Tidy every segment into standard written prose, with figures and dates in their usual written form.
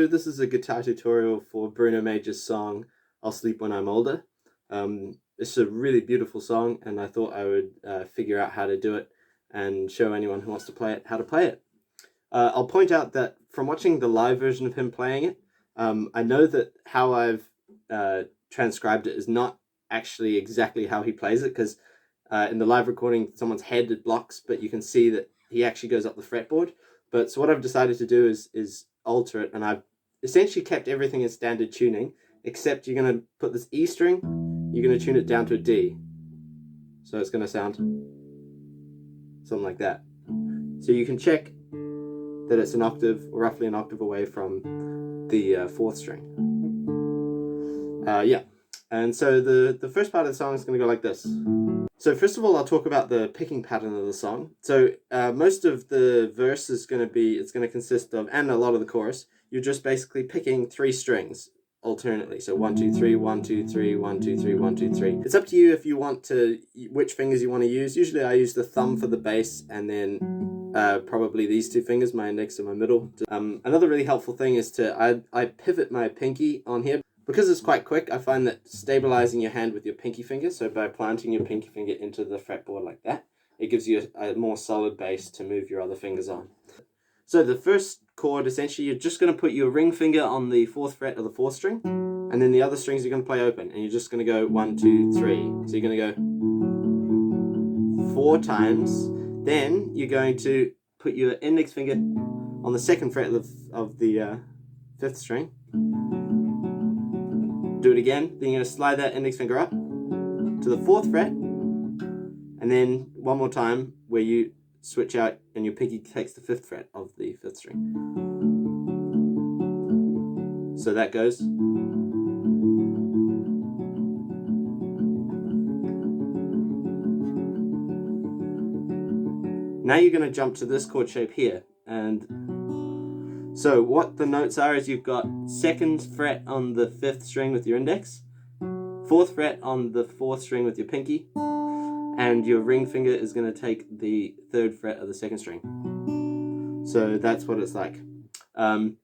So this is a guitar tutorial for Bruno Major's song, I'll Sleep When I'm Older. It's a really beautiful song, and I thought I would figure out how to do it and show anyone who wants to play it how to play it. I'll point out that from watching the live version of him playing it, I know that how I've transcribed it is not actually exactly how he plays it, because in the live recording someone's head blocks, but you can see that he actually goes up the fretboard. But so what I've decided to do is alter it, and I've essentially kept everything in standard tuning, except you're going to put this E string, you're going to tune it down to a D. So it's going to sound something like that. So you can check that it's an octave, or roughly an octave away from the fourth string. Yeah, and so the first part of the song is going to go like this. So first of all, I'll talk about the picking pattern of the song. So most of the verse is going to be, it's going to consist of, and a lot of the chorus, you're just basically picking three strings alternately. So 1, 2, 3, 1, 2, 3, 1, 2, 3, 1, 2, 3. It's up to you if you want to, which fingers you want to use. Usually I use the thumb for the bass, and then probably these two fingers, my index and my middle. Another really helpful thing is to, I pivot my pinky on here. Because it's quite quick, I find that stabilizing your hand with your pinky finger, so by planting your pinky finger into the fretboard like that, it gives you a more solid base to move your other fingers on. So the first chord, essentially, you're just going to put your ring finger on the 4th fret of the 4th string, and then the other strings you're going to play open, and you're just going to go 1, 2, 3. So you're going to go 4 times, then you're going to put your index finger on the 2nd fret of the 5th string. Do it again, then you're going to slide that index finger up to the 4th fret, and then one more time where you switch out and your pinky takes the 5th fret of the 5th string. So that goes. Now you're going to jump to this chord shape here, and so what the notes are is you've got 2nd fret on the 5th string with your index, 4th fret on the 4th string with your pinky, and your ring finger is going to take the 3rd fret of the 2nd string. So that's what it's like. And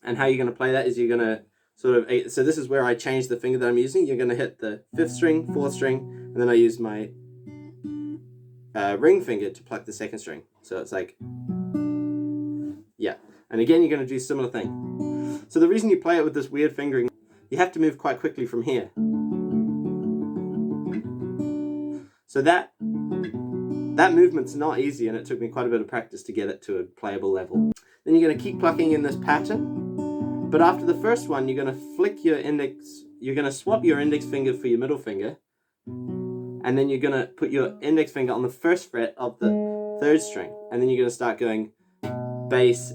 how you're going to play that is you're going to sort of, so this is where I change the finger that I'm using. You're going to hit the 5th string, 4th string, and then I use my ring finger to pluck the 2nd string. So it's like, yeah. And again, you're going to do a similar thing. So the reason you play it with this weird fingering, you have to move quite quickly from here. So that movement's not easy, and it took me quite a bit of practice to get it to a playable level. Then you're going to keep plucking in this pattern, but after the first one, you're going to flick your index, you're going to swap your index finger for your middle finger, and then you're going to put your index finger on the 1st fret of the 3rd string, and then you're going to start going bass,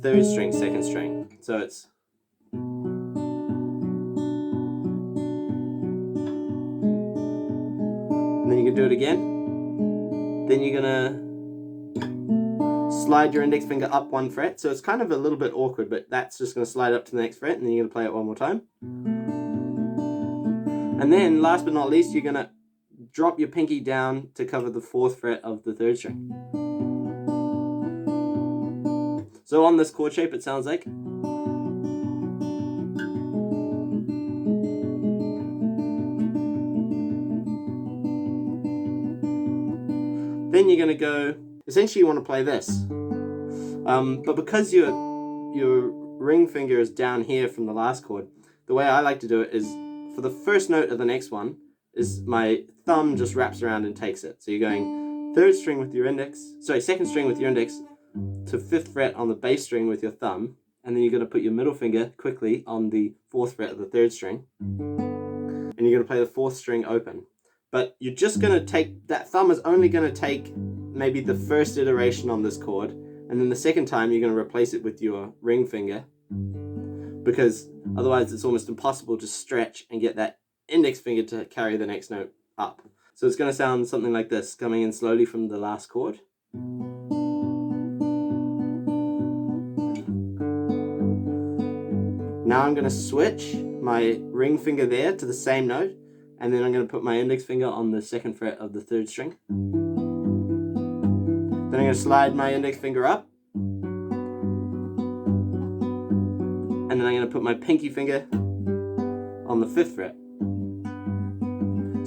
3rd string, 2nd string. So it's, and then you can do it again. Then you're gonna slide your index finger up 1 fret. So it's kind of a little bit awkward, but that's just gonna slide up to the next fret, and then you're gonna play it one more time. And then last but not least, you're gonna drop your pinky down to cover the 4th fret of the 3rd string. So on this chord shape, it sounds like. Then you're going to go, essentially you want to play this. But because your ring finger is down here from the last chord, the way I like to do it is, for the first note of the next one, is my thumb just wraps around and takes it. So you're going 3rd string with your index, sorry, 2nd string with your index, to 5th fret on the bass string with your thumb, and then you're going to put your middle finger quickly on the 4th fret of the 3rd string, and you're going to play the 4th string open. But you're just going to take, that thumb is only going to take maybe the first iteration on this chord, and then the second time you're going to replace it with your ring finger, because otherwise it's almost impossible to stretch and get that index finger to carry the next note up. So it's going to sound something like this, coming in slowly from the last chord. Now I'm going to switch my ring finger there to the same note, and then I'm going to put my index finger on the 2nd fret of the 3rd string. Then I'm going to slide my index finger up, and then I'm going to put my pinky finger on the 5th fret.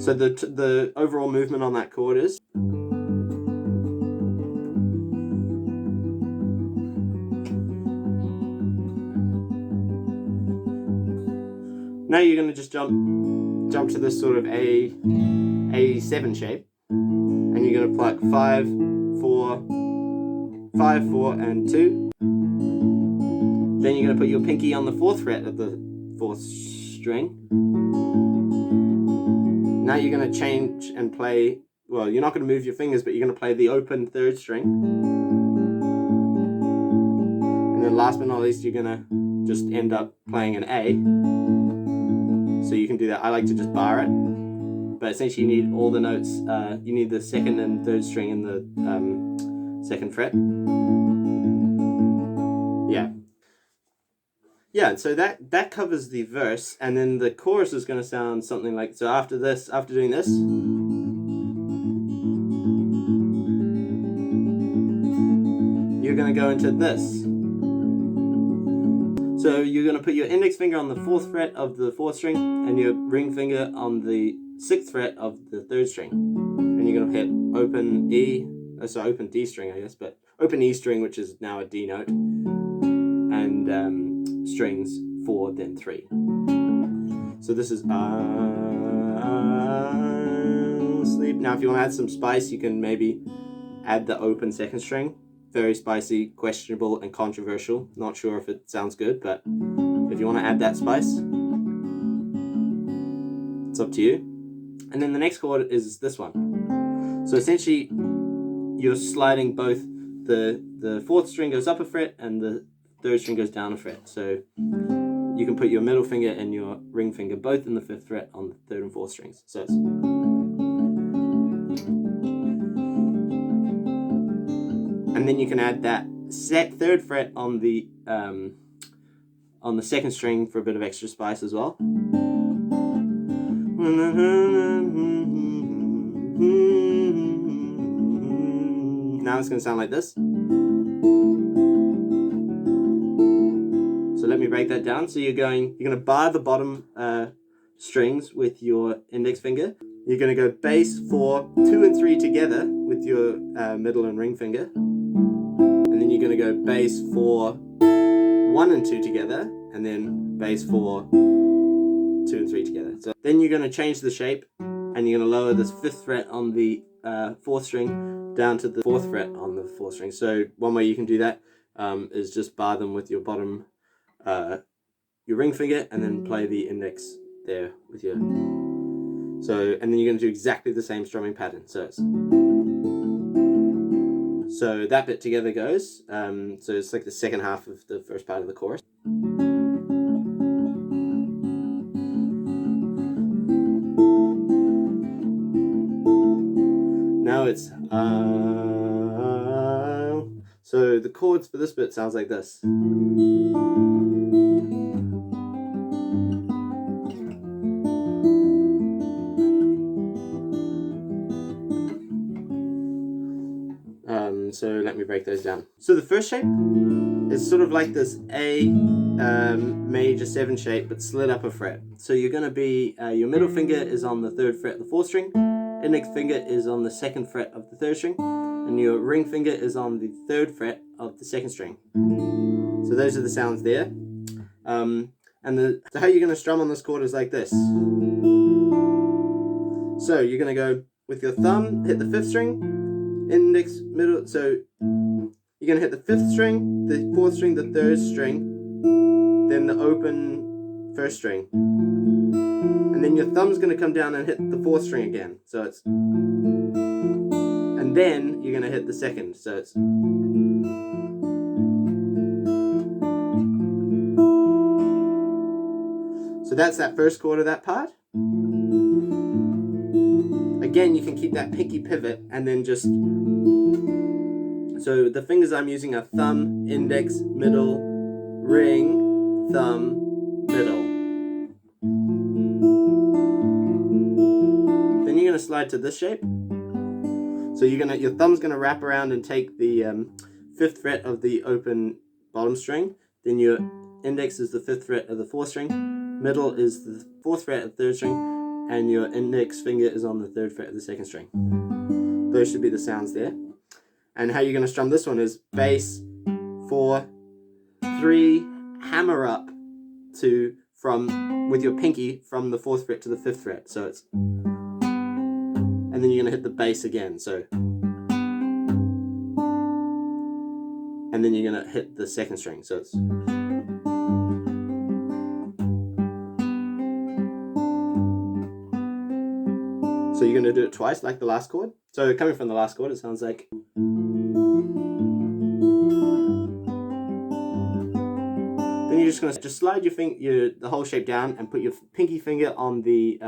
So the overall movement on that chord is. Now you're going to just jump to this sort of A7 shape, and you're going to pluck 5, 4, 5, 4, and 2. Then you're going to put your pinky on the 4th fret of the 4th string. Now you're going to change and play, well, you're not going to move your fingers, but you're going to play the open 3rd string. And then last but not least, you're going to just end up playing an A. So you can do that. I like to just bar it. But essentially you need all the notes, you need the 2nd and 3rd string in the 2nd fret. Yeah, so that covers the verse, and then the chorus is going to sound something like, so after doing this, you're going to go into this. So you're going to put your index finger on the 4th fret of the 4th string, and your ring finger on the 6th fret of the 3rd string. And you're going to hit open open D string, I guess, but open E string, which is now a D note, and strings 4, then 3. So this is sleep. Now if you want to add some spice, you can maybe add the open 2nd string. Very spicy, questionable, and controversial. Not sure if it sounds good, but if you want to add that spice, it's up to you. And then the next chord is this one. So essentially, you're sliding both the 4th string goes up a fret and the 3rd string goes down a fret. So you can put your middle finger and your ring finger both in the 5th fret on the 3rd and 4th strings. So it's, and then you can add that 3rd fret on the 2nd string for a bit of extra spice as well. Now it's going to sound like this. So let me break that down. So you're going to bar the bottom strings with your index finger. You're going to go bass 4, 2 and 3 together with your middle and ring finger. And then you're going to go bass 4, 1 and 2 together, and then bass 4, 2 and 3 together. So then you're going to change the shape, and you're going to lower this 5th fret on the 4th string down to the 4th fret on the 4th string. So one way you can do that is just bar them with your bottom, your ring finger, and then play the index there with your. So, and then you're going to do exactly the same strumming pattern. So it's. So that bit together goes. So it's like the second half of the first part of the chorus. Now it's so the chords for this bit sounds like this. So let me break those down. So the first shape is sort of like this A major 7 shape, but slid up a fret. So you're going to be, your middle finger is on the 3rd fret of the 4th string, index finger is on the 2nd fret of the 3rd string, and your ring finger is on the 3rd fret of the 2nd string. So those are the sounds there. So how you're going to strum on this chord is like this. So you're going to go with your thumb, hit the 5th string, index, middle, so you're going to hit the 5th string, the 4th string, the 3rd string, then the open 1st string. And then your thumb's going to come down and hit the 4th string again. So it's, and then you're going to hit the 2nd. So it's, so that's that first chord of that part. Again, you can keep that pinky pivot and then just, so the fingers I'm using are thumb, index, middle, ring, thumb, middle. Then you're going to slide to this shape. So your thumb's going to wrap around and take the 5th fret of the open bottom string. Then your index is the 5th fret of the 4th string, middle is the 4th fret of the 3rd string, and your index finger is on the 3rd fret of the 2nd string. Those should be the sounds there. And how you're going to strum this one is bass, 4, 3, hammer up to with your pinky from the 4th fret to the 5th fret. So it's, and then you're going to hit the bass again. So, and then you're going to hit the 2nd string. So it's, so you're going to do it twice like the last chord. So coming from the last chord, it sounds like. Then you're just going to slide the whole shape down and put your pinky finger on the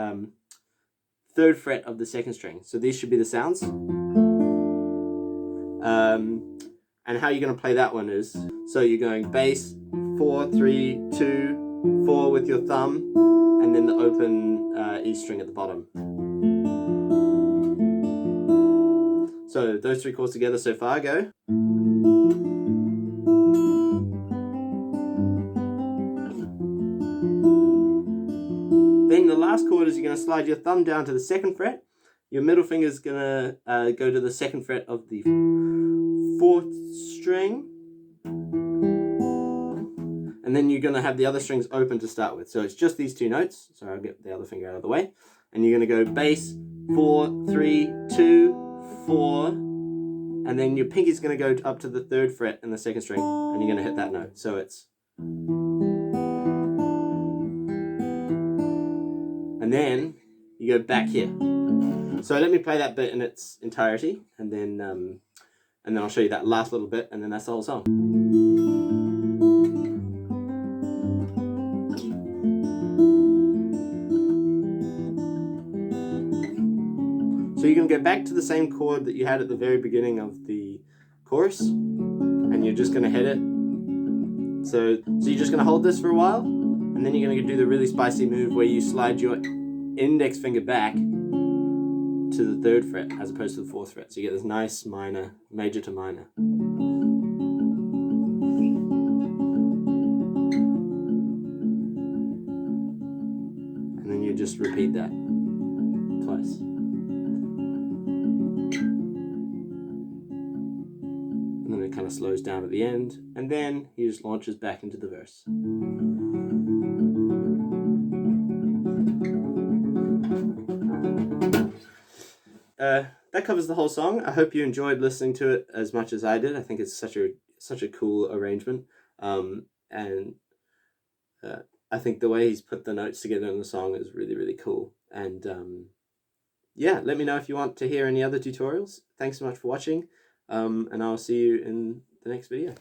3rd fret of the 2nd string. So these should be the sounds. And how you're going to play that one is, so you're going bass, 4, 3, 2, 4 with your thumb, and then the open E string at the bottom. So those 3 chords together so far go. Then the last chord is you're going to slide your thumb down to the 2nd fret. Your middle finger is going to go to the 2nd fret of the 4th string. And then you're going to have the other strings open to start with. So it's just these 2 notes. So I'll get the other finger out of the way. And you're going to go bass, 4, 3, 2, 4. And then your pinky's going to go up to the 3rd fret in the 2nd string. And you're going to hit that note. So it's. And then you go back here. So let me play that bit in its entirety, and then I'll show you that last little bit, and then that's the whole song. So you're going to go back to the same chord that you had at the very beginning of the chorus, and you're just going to hit it. So you're just going to hold this for a while, and then you're going to do the really spicy move where you slide your index finger back to the 3rd fret as opposed to the 4th fret. So you get this nice minor, major to minor. And then you just repeat that twice. And then it kind of slows down at the end, and then he just launches back into the verse. That covers the whole song. I hope you enjoyed listening to it as much as I did. I think it's such a cool arrangement, and I think the way he's put the notes together in the song is really, really cool. And yeah, let me know if you want to hear any other tutorials. Thanks so much for watching, and I'll see you in the next video.